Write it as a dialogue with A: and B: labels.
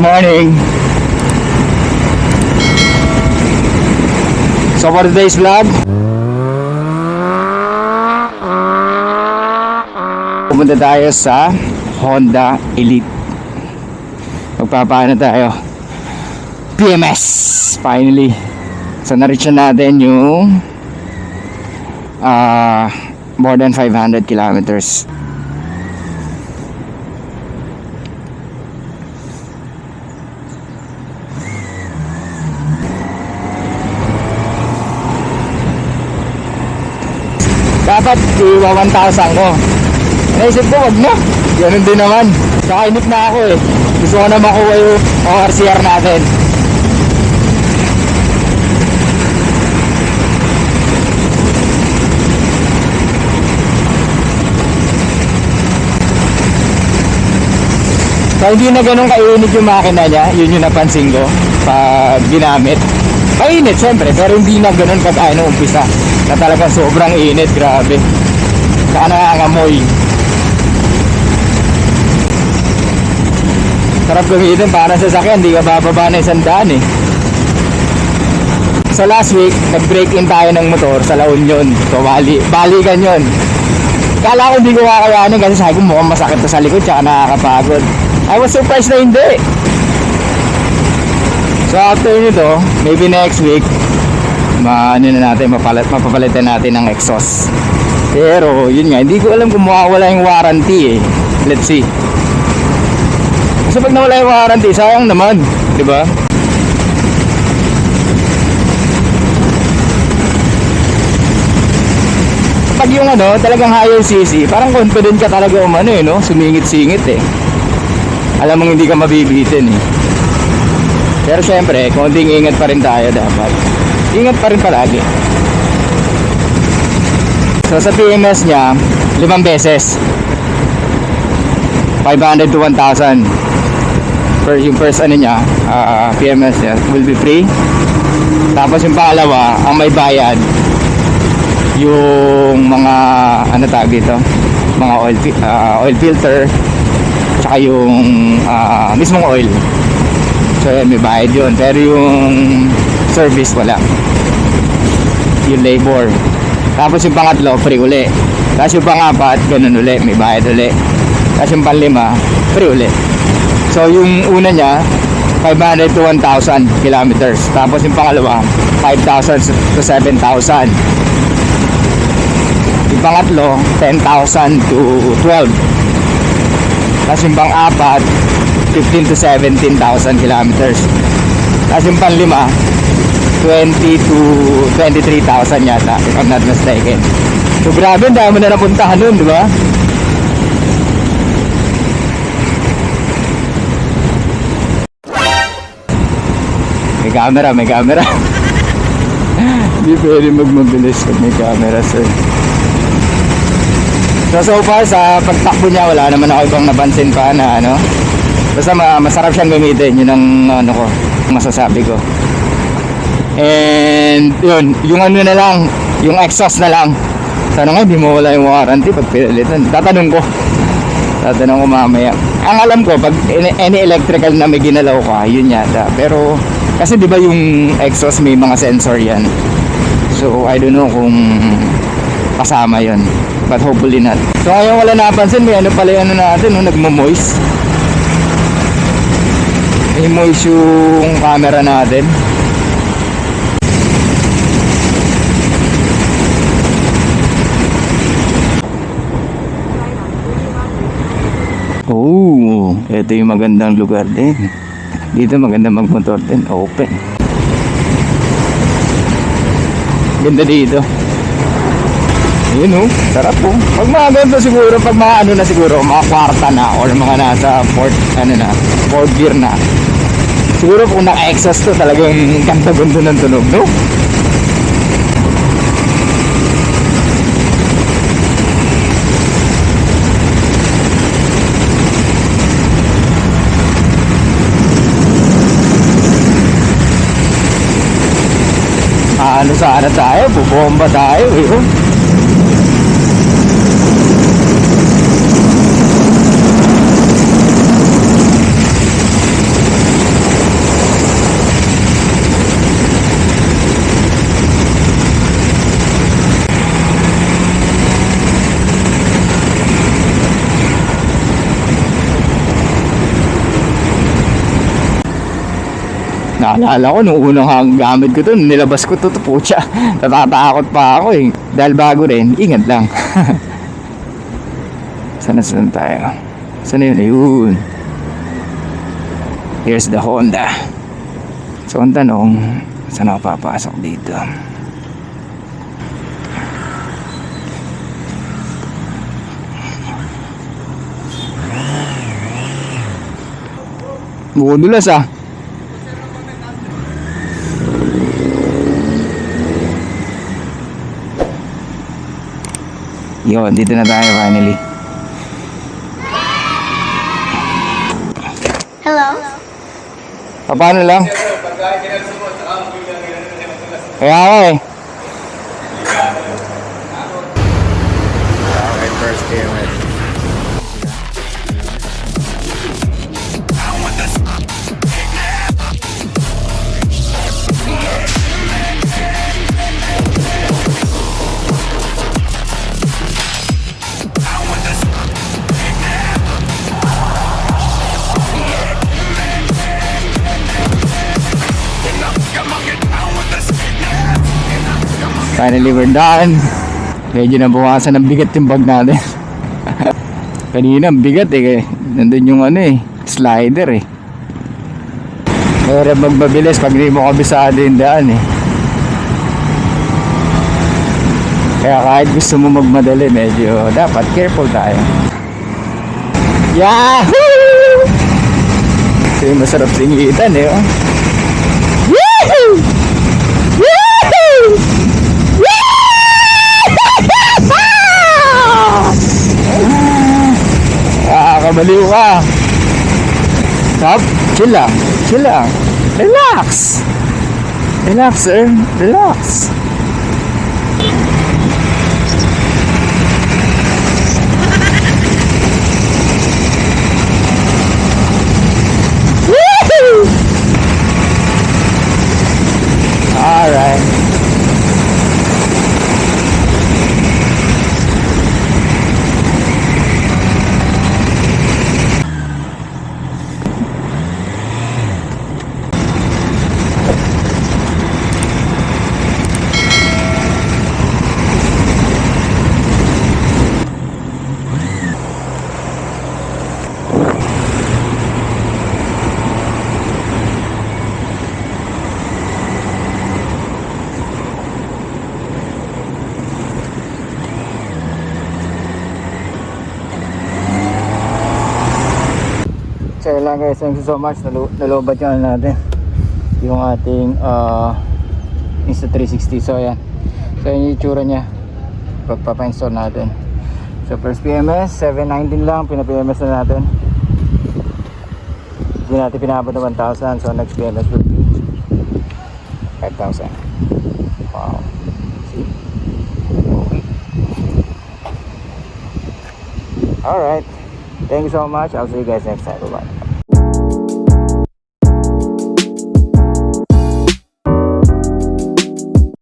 A: Good morning. So for today's vlog, pumunta tayo sa Honda Elite. Magpapaano tayo? PMS! Finally. So na-reach na natin yung more than 500 kilometers. Dapat iwa 1,000 ko. Naisip ko, wag na. Ganun din naman. Nakainip na ako eh. Gusto ko na makuha yung ORCR natin. So hindi na ganun kainit yung makina niya. Yun yung napansin ko pag ginamit. Mainit syempre, pero hindi na ganun pag umpisa. Na talagang sobrang init, grabe. Saka nangangamoy. Sarap gamitin para sa sakyan, hindi ka bababa na 100 eh. So last week, nag-break in tayo ng motor sa La Union. So balikan yun. Kala ko hindi ko kakayanin kasi sabi ko mukhang masakit to sa likod tsaka nakakapagod. I was surprised na hindi. So after nito, maybe next week, mapapalitan natin ng exhaust. Pero yun nga, hindi ko alam kung mawawala yung warranty eh. Let's see. Kasi pag nawala yung warranty, sayang naman, di ba? Pag yung talagang higher CC, parang confident ka talaga sumingit-singit eh. Alam mong hindi ka mabibitin eh. Pero syempre, konting ingat pa rin tayo dapat. Ingat pa rin palagi. So sa PMS niya, 5 beses 500 to 1,000. Yung first niya, PMS niya will be free. Tapos yung pangalawa, ang may bayad yung mga tawag dito, mga oil filter tsaka yung mismong oil. So yan, may bayad yun. Pero yung service wala. Yung labor. Tapos yung pangatlo, free uli. Tapos yung pangapat, ganun uli, may bayad uli. Tapos yung panlima, free uli. So yung una niya, 500 to 1,000 kilometers. Tapos yung pangalawa, 5,000 to 7,000. Yung pangatlo, 10,000 to 12. Tapos yung pang-apat, 15 to 17,000 kilometers. Tapos yung panlima, 20 to 23,000 yata, if I'm not mistaken. So grabe, dami na napuntahan nun, di ba? May camera. Hindi pwede magmabilis pag may camera, sir. So far, sa pagtakbo niya, wala naman ako ibang napansin pa na basta masarap siyang gamitin. Yun ang masasabi ko. And yun, yung na lang, yung exhaust na lang. Sana nga, di mo wala yung warranty pag pinalitan. Tatanong ko mamaya. Ang alam ko, pag any electrical na may ginalaw ka, yun yata. Pero, kasi di ba yung exhaust may mga sensor yan. So, I don't know kung kasama yun. But hopefully not. So, ngayon wala napansin, may pala yung natin, nagmo-moist. May moist yung camera natin. Oh, ito yung magandang lugar din. Dito maganda magmotor din, open. Ganda dito. Yun sarap po. Pag mga ganito siguro, pag mga na siguro, mga kwarta na or mga nasa fourth gear na. Siguro kung naka-exhaust to, talagang ganda-ganda ng tunog, no? Sana tayo, bubomba tayo eh. Naalala ko, nung unang gamit ko to, nilabas ko to, putya. Natatakot pa ako eh. Dahil bago rin, ingat lang. Saan tayo? Saan yun? Ayun. Here's the Honda. So ang tanong, saan ako papasok dito? Budulas ah. Yun, dito na tayo finally.
B: Hello?
A: Paano lang? Kaya ako eh. Okay, first game eh. Finally we're done. Medyo nabawasan ng bigat yung bag natin. Kanina ang bigat eh. Nandun yung ano eh, slider eh. Mayroon magbabilis pag hindi mo kabisado yung daan eh. Kaya kahit gusto mo magmadali, medyo dapat careful tayo. Yahoo! Ito yung masarap singitan eh. Oh. Woohoo! Woohoo! Kabaliw ka. Stop. Chill lang. Chill lang. Relax. Relax, sir. Relax. Woohoo! Alright. So yun lang guys, thank you so much. Nalobat yun natin yung ating Insta360. So yan, so yun yung itsura nya pagpapa-install natin. So first PMS 719 lang, pina-PMS na natin. Hindi natin pinabot na 1,000. So next PMS will be 5,000. Wow. See? Okay. Alright, thank you so much. I'll see you guys next time. Bye bye.